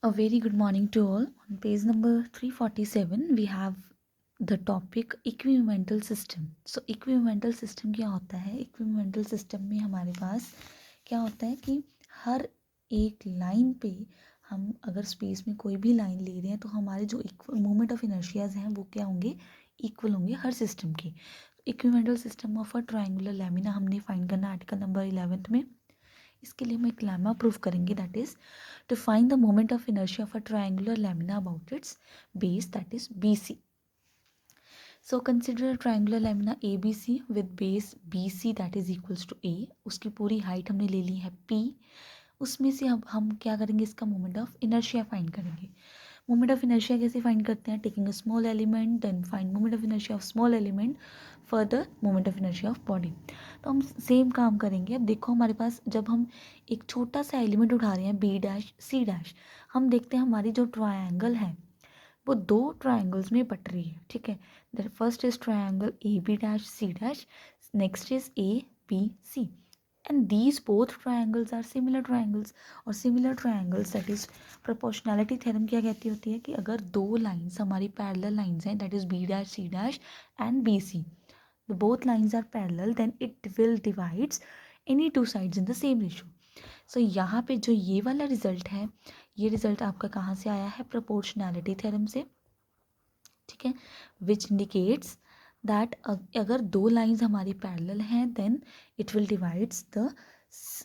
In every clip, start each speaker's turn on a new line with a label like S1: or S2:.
S1: A very good morning to all. On page number 347, we have the topic equimental system. So equimental system क्या होता है? Equimental system में हमारे पास क्या होता है कि हर एक लाइन पे हम अगर स्पेस में कोई भी लाइन ले रहे हैं तो हमारे जो मोमेंट ऑफ इनर्शियाज हैं वो क्या होंगे, इक्वल होंगे हर सिस्टम के. Equimomental system of a triangular lamina हमने फाइंड करना आर्टिकल नंबर 11 में. इसके लिए हम एक लेमा प्रूव करेंगे, that is to find the moment of inertia of a triangular lamina about its base, that is BC. So consider a triangular lamina ABC with base BC that is equals to A. उसकी पूरी height हमने ले ली है P. उसमें से अब हम क्या करेंगे, इसका मोमेंट ऑफ इनर्शिया फाइंड करेंगे. मोमेंट ऑफ इनर्शिया कैसे फाइंड करते हैं? Taking a small element, then find moment of inertia of small element, further moment of inertia of body. तो हम सेम काम करेंगे. अब देखो हमारे पास जब हम एक छोटा सा एलिमेंट उठा रहे हैं बी डैश सी डैश, हम देखते हैं हमारी जो ट्रायंगल है वो दो ट्रायंगल्स में बट रही है. ठीक है, the first is triangle A B dash C dash, next is A B C, and these both triangles are similar triangles. और similar triangles that is proportionality theorem क्या कहती होती है कि अगर दो lines हमारी parallel lines हैं, that is b dash c dash and bc, the both lines are parallel, then it will divides any two sides in the same ratio. so यहाँ पे जो ये वाला रिजल्ट है, ये रिजल्ट आपका कहाँ से आया है? proportionality theorem से. ठीक है, विच इंडिकेट्स दैट अगर दो लाइंस हमारी पैरेलल हैं then it will divides the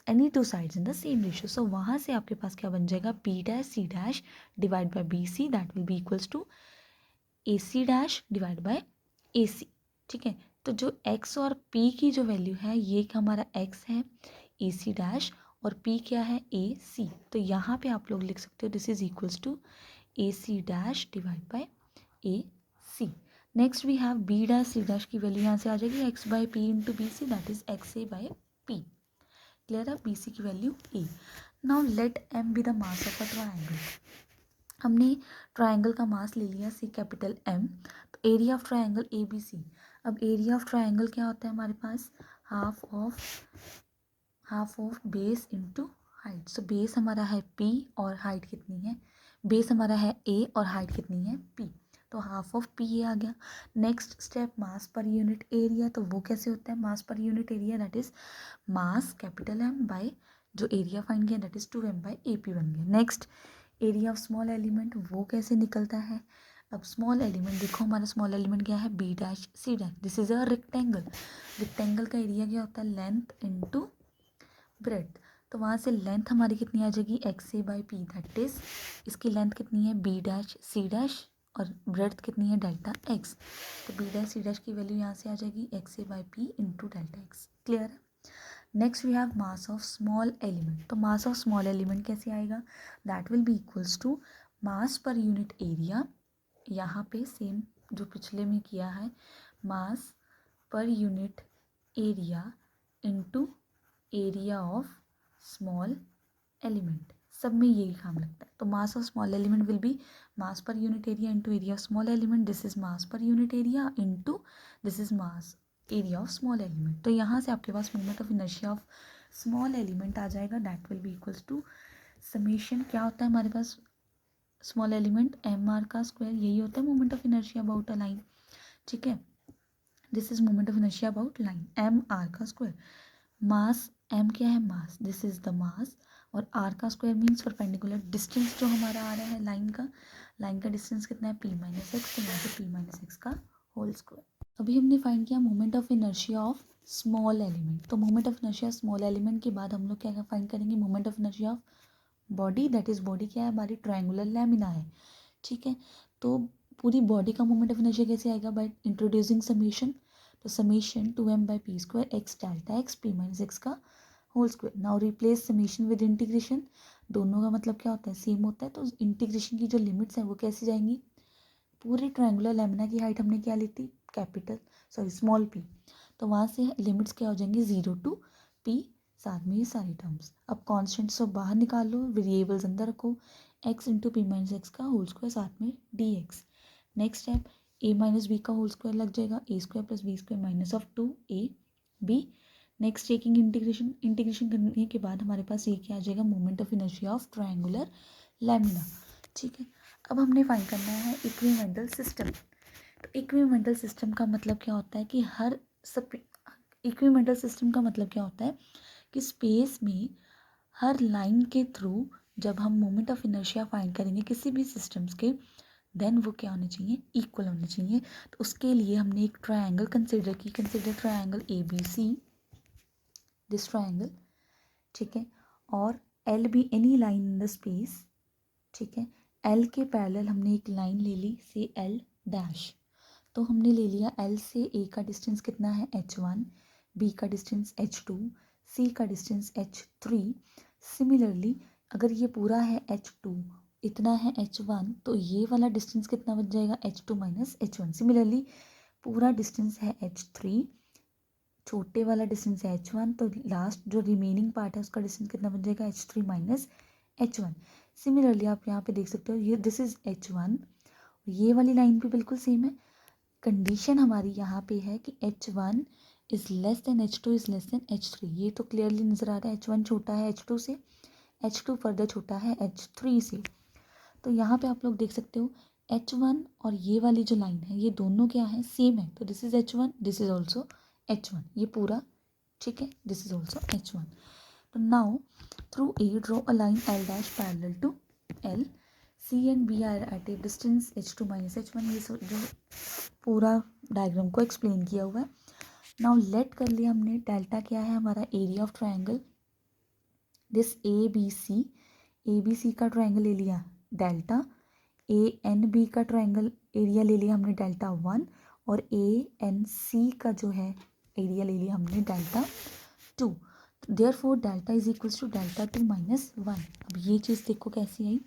S1: any two sides in the same ratio. So वहाँ से आपके पास क्या बन जाएगा? B dash C dash divide by B C, that will be equals to A C dash divide by A C. ठीक है, तो जो x और p की जो वैल्यू है, ये हमारा x है ए सी डैश और p क्या है? ए सी. तो यहाँ पे आप लोग लिख सकते हो this is equals to A C dash divide by A C. Next we have B dash C dash की वैल्यू यहाँ से आ जाएगी x by p into B C, that is x a by p. Clear है? B C की value A. Now let M be the mass of a triangle. हमने triangle का mass ले लिया सी कैपिटल एम. तो area of triangle A B C. अब area of triangle क्या होता है हमारे पास? Half of base into height. So base हमारा है पी और हाइट कितनी है? बेस हमारा है ए और हाइट कितनी है? पी. तो हाफ ऑफ पी ये आ गया. नेक्स्ट स्टेप मास पर यूनिट एरिया. तो वो कैसे होता है mass per unit area? That is mass capital M by जो एरिया फाइंड किया that is 2m by A P बन गया. Next area of small element, वो कैसे निकलता है? अब स्मॉल एलिमेंट देखो, हमारा स्मॉल एलिमेंट क्या है? B dash C dash. This is a rectangle. Rectangle का एरिया क्या होता है? Length into breadth. तो वहाँ से लेंथ हमारी कितनी आ जाएगी? X a by p, that is इसकी लेंथ कितनी है? बी डैश सी डैश और ब्रेड कितनी है? Delta x. तो बी डैश सी डैश की वैल्यू यहाँ से आ जाएगी x a by p into delta x. Clear है? Next we have mass of small element. तो मास ऑफ स्मॉल एलिमेंट कैसे आएगा? That will be equals to mass per unit area. यहाँ पे सेम जो पिछले में किया है, mass per unit area into area of small element. सब में यही काम लगता है. तो mass of small element will be mass per unit area into area of small element. This is mass per unit area into this is mass area of small element. तो यहाँ से आपके पास moment of inertia of small element आ जाएगा. That will be equals to summation. क्या होता है हमारे पास? स्मॉल एलिमेंट एम आर का स्क्वायर. यही होता है moment of inertia about a line. ठीक है, this is moment of inertia about line, M R का स्क्वायर. मास एम क्या है? Mass. This is the mass. और आर का स्क्वायर मीन्स परपेंडिकुलर डिस्टेंस जो हमारा आ रहा है लाइन का डिस्टेंस कितना है? P minus X. तो यहाँ पे पी माइनस एक्स का होल स्क्वायर. अभी हमने फाइंड किया moment of inertia of small element. तो moment of inertia small element के बाद हम लोग क्या फाइंड करेंगे? Moment of inertia of body. That is body क्या है? हमारी ट्रायंगुलर लैमिना है. ठीक है, तो पूरी बॉडी का मोमेंट ऑफ इनर्शिया कैसे आएगा? By introducing summation. तो summation 2m by P square X delta X P minus X का whole square. Now replace summation with integration. दोनों का मतलब क्या होता है? सेम होता है. तो इंटीग्रेशन की जो लिमिट्स हैं वो कैसे जाएंगी? पूरी ट्रायंगुलर लैमिना की हाइट हमने क्या ली थी? Capital small P. तो वहाँ से लिमिट्स क्या हो जाएंगी? 0 टू पी, साथ में ये सारी टर्म्स. अब कॉन्स्टेंट्स सब बाहर निकाल लो, वेरिएबल्स अंदर रखो. X into P minus X का होल स्क्वायर साथ में D X. Next step A minus B का होल स्क्वायर लग जाएगा. A square plus B square minus of 2 B. Next taking integration करने के बाद हमारे पास ये क्या आ जाएगा? Moment of inertia of triangular lamina. ठीक है। अब हमने फाइंड करना है इक्विमेंटल सिस्टम। तो इक्विमेंटल सिस्टम का मतलब क्या होता है कि इक्विमेंटल सिस्टम का मतलब क्या होता है कि स्पेस में हर लाइन के थ्रू जब हम मोमेंट ऑफ इनर्शिया फाइंड करेंगे किसी भी सिस्टम्स के, देन वो क्या होने चाहिए, इक्वल होने चाहिए। तो उसके लिए हमने एक ट्रायंगल कंसिडर की, consider triangle ABC, this triangle, ठीक है। और एल भी any line in the space, ठीक है। एल के पैरेलल हमने एक लाइन ले ली, से एल डैश। तो हमने ले लिया एल से ए का डिस्टेंस कितना है H1, बी का डिस्टेंस H2, सी का डिस्टेंस H3। सिमिलरली अगर ये पूरा है H2, इतना है H1, तो ये वाला डिस्टेंस कितना बच जाएगा, H2 माइनस H1। सिमिलरली पूरा डिस्टेंस है H3, छोटे वाला डिस्टेंस है H1, तो लास्ट जो रिमेनिंग पार्ट है उसका डिस्टेंस कितना बन जाएगा, H3 माइनस H1। सिमिलरली आप यहाँ पे देख सकते हो, ये दिस इज H1, ये वाली लाइन भी बिल्कुल सेम है। कंडीशन हमारी यहाँ पे है कि H1 is less than H2 is less than H3। ये तो क्लियरली नज़र आ रहा है, H1 छोटा है H2 से, H2 फर्दर छोटा है H3 से। तो यहाँ पे आप लोग देख सकते हो H1 और ये वाली जो लाइन है ये दोनों क्या है, सेम है। तो this is H1, this is also H1, ये पूरा ठीक है, दिस इज़ ऑल्सो H1। तो now through A draw a line L dash parallel to L, C and B are at a distance H2 minus H1। ये जो पूरा diagram को explain किया हुआ है। नाउ लेट कर लिया हमने, डेल्टा क्या है हमारा, area of triangle, this ABC का ट्रायंगल ले लिया डेल्टा, ANB का ट्रायंगल एरिया ले लिया हमने डेल्टा 1, और ANC का जो है एरिया ले लिया हमने delta 2। Therefore delta is equals to delta 2 minus 1। अब ये चीज़ देखो कैसी आई,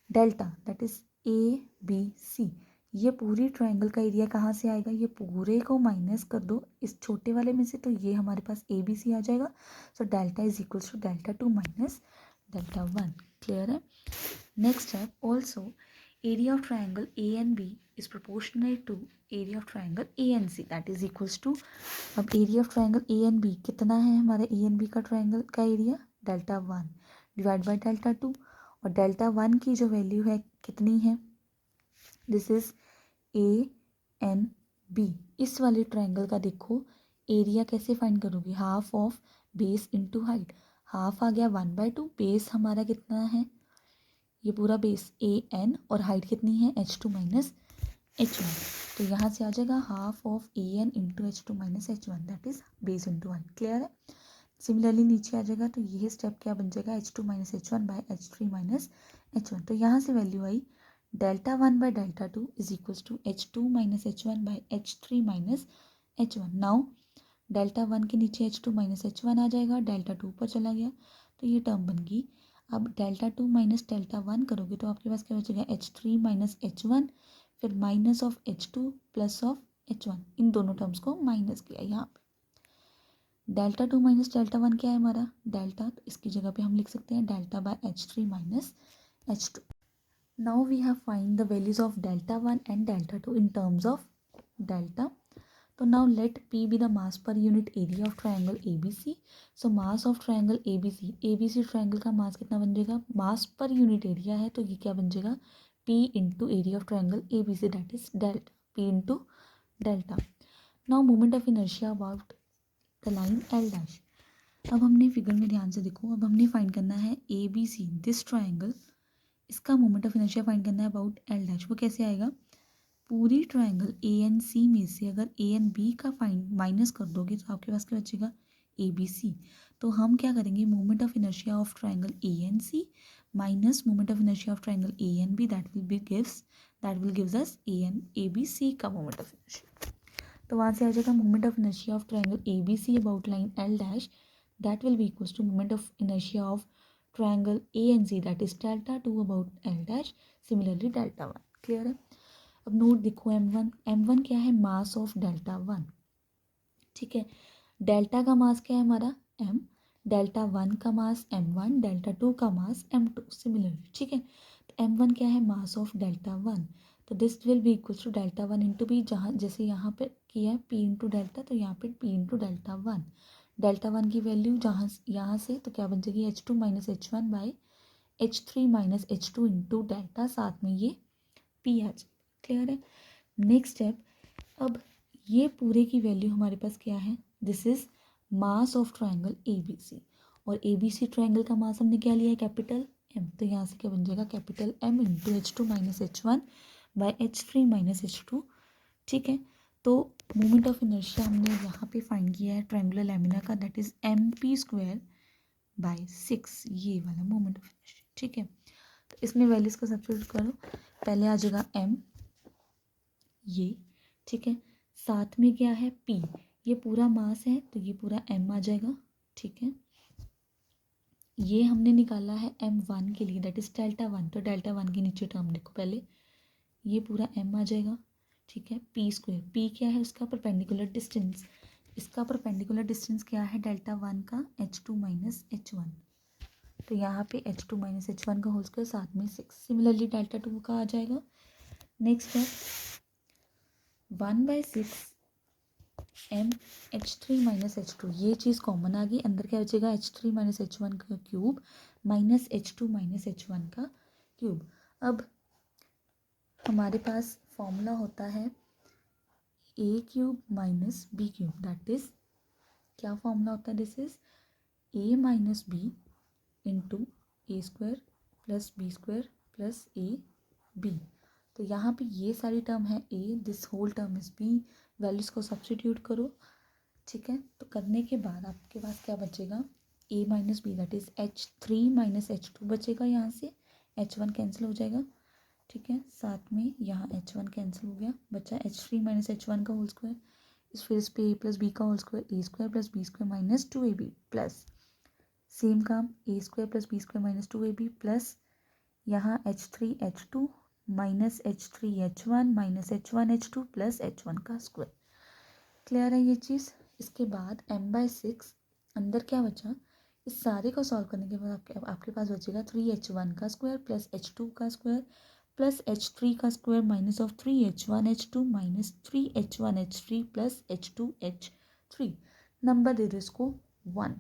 S1: डेल्टा दैट इज ABC, ये पूरी ट्रायंगल का एरिया कहाँ से आएगा, ये पूरे को माइनस कर दो इस छोटे वाले में से, तो ये हमारे पास ABC आ जाएगा। So delta is equals to delta 2 minus delta 1। Clear है। नेक्स्ट है also area of triangle ANB is proportional to area of triangle ANC, that is equals to, अब एरिया ऑफ ट्रायंगल ANB कितना है हमारे ANB का triangle का area, delta 1 divide by delta 2, और delta 1 की जो वैल्यू है कितनी है, दिस इज ANB। इस वाले ट्रायंगल का देखो एरिया कैसे फाइंड करोगे, half of base into height. Half आ गया 1/2, बेस हमारा कितना है, ये पूरा बेस AN, और हाइट कितनी है H2 माइनस H1। तो यहाँ से आ जाएगा half of AN into H2 minus H1, that is base into height. Clear है। सिमिलरली नीचे आ जाएगा, तो ये स्टेप क्या बन जाएगा, H2 minus H1 by H3 minus H1। तो यहाँ से वैल्यू आई delta 1 by delta 2 is equals to H2 minus H1 by H3 minus H1। Now delta 1 के नीचे H2 माइनस H1 आ जाएगा, डेल्टा 2 पर चला गया तो ये टर्म बन गई। अब डेल्टा 2 माइनस डेल्टा 1 करोगे तो आपके पास क्या बचेगा, H3 माइनस H1, फिर minus of H2 plus of H1, इन दोनों टर्म्स को माइनस किया यहाँ पे। डेल्टा 2 माइनस डेल्टा 1 क्या है हमारा, डेल्टा, तो इसकी जगह पे हम लिख सकते हैं delta by H3 minus H2। Now we have find the values of delta 1 and delta 2 in terms of delta. तो now let P be the mass per unit area of triangle ABC। So mass of triangle ABC triangle का mass कितना बन जाएगा, मास per unit area है तो ये क्या बन जाएगा, P into area of triangle ABC, that is delta, P into delta. Now moment of inertia about the line L dash. अब हमने फिगर में ध्यान से देखो, अब हमने फाइंड करना है ABC, दिस ट्रायंगल, इसका मोमेंट ऑफ इनर्शिया फाइंड करना है अबाउट L डैश। वो कैसे आएगा, पूरी ट्रायंगल ANC में से अगर ANB का फाइंड माइनस कर दोगे तो आपके पास क्या बचेगा, ABC। तो हम क्या करेंगे, moment of inertia of triangle ANC minus moment of inertia of triangle ANB, that will gives us ABC का मोमेंट ऑफ इनर्शिया। तो वहाँ से आ जाएगा moment of inertia of triangle ABC about line L dash, that will be equals to moment of inertia of triangle ANC, that is delta 2 about L dash, similarly delta 1। Clear है। अब note देखो M1 क्या है, mass of delta 1, ठीक है। Delta का मास क्या है हमारा M, डेल्टा 1 का मास M1, डेल्टा 2 का मास M2, सिमिलरली, ठीक है। तो M1 क्या है, मास ऑफ डेल्टा 1, तो this will be equals to delta 1 into B, जहाँ जैसे यहाँ पे किया है P इंटू डेल्टा, तो यहाँ पे P इंटू डेल्टा 1। डेल्टा 1 की वैल्यू जहाँ यहाँ से तो क्या बन जाएगी, H2 minus H1 by H3 minus H2 into delta, साथ में ये P आ जाए। क्लियर है। नेक्स्ट स्टेप, अब ये पूरे की वैल्यू हमारे पास क्या है, this is mass of triangle ABC, और ABC ट्राइंगल का मास हमने क्या लिया है, कैपिटल M। तो यहाँ से क्या बन जाएगा, capital M into H2 minus H1 by H3 minus H2। ठीक है, तो मोमेंट ऑफ इनर्शिया हमने यहाँ पे फाइंड किया है ट्रायंगुलर लैमिना का, दैट इज MP² बाई 6, ये वाला मोमेंट ऑफ इनर्शिया। ठीक है, तो इसमें वैल्यूज को सब्स्टिट्यूट करो, पहले आ जाएगा M, ये ठीक है, साथ में क्या है P, ये पूरा मास है तो ये पूरा M आ जाएगा। ठीक है, ये हमने निकाला है M1 के लिए, दैट इज डेल्टा 1, तो डेल्टा 1 के नीचे टर्म लिखो पहले, ये पूरा M आ जाएगा। ठीक है, P², P क्या है, उसका परपेंडिकुलर डिस्टेंस, इसका परपेंडिकुलर डिस्टेंस क्या है, डेल्टा 1 का H2 माइनस H1, तो यहाँ पे H2 माइनस H1 का होल स्क्वायर, साथ में 6। सिमिलरली डेल्टा 2 का आ जाएगा। नेक्स्ट है 1/6 M H3 माइनस H2, ये चीज़ कॉमन आ गई, अंदर क्या बचेगा, H3 माइनस H1 का cube minus H2 minus H1 का क्यूब। अब हमारे पास फॉर्मूला होता है A³ minus B³, that is क्या फॉर्मूला होता है, this is A minus B into A² plus B² plus AB। तो यहाँ पे ये सारी टर्म है A, this whole term is B, values को सब्स्टिट्यूट करो। ठीक है, तो करने के बाद आपके पास क्या बचेगा, A minus B that is H3 minus H2 बचेगा, यहाँ से H1 कैंसिल हो जाएगा। ठीक है, साथ में यहाँ H1 कैंसिल हो गया, बचा H3 माइनस H1 का होल स्क्वायर, फिर इस पे A प्लस B का whole square, A² plus B² minus 2AB plus same काम A² plus B² minus 2AB plus यहाँ H3 H2 minus H3 H1 minus H1 H2 plus H1 का square. Clear है ये चीज़। इसके बाद M/6 अंदर क्या बचा, इस सारे को सॉल्व करने के बाद आपके पास बचेगा 3H1 का स्क्वायर प्लस H2 का स्क्वायर प्लस H3 का square minus of 3H1 H2 minus 3H1 H3 plus H2 H3। Number दे दो इसको 1।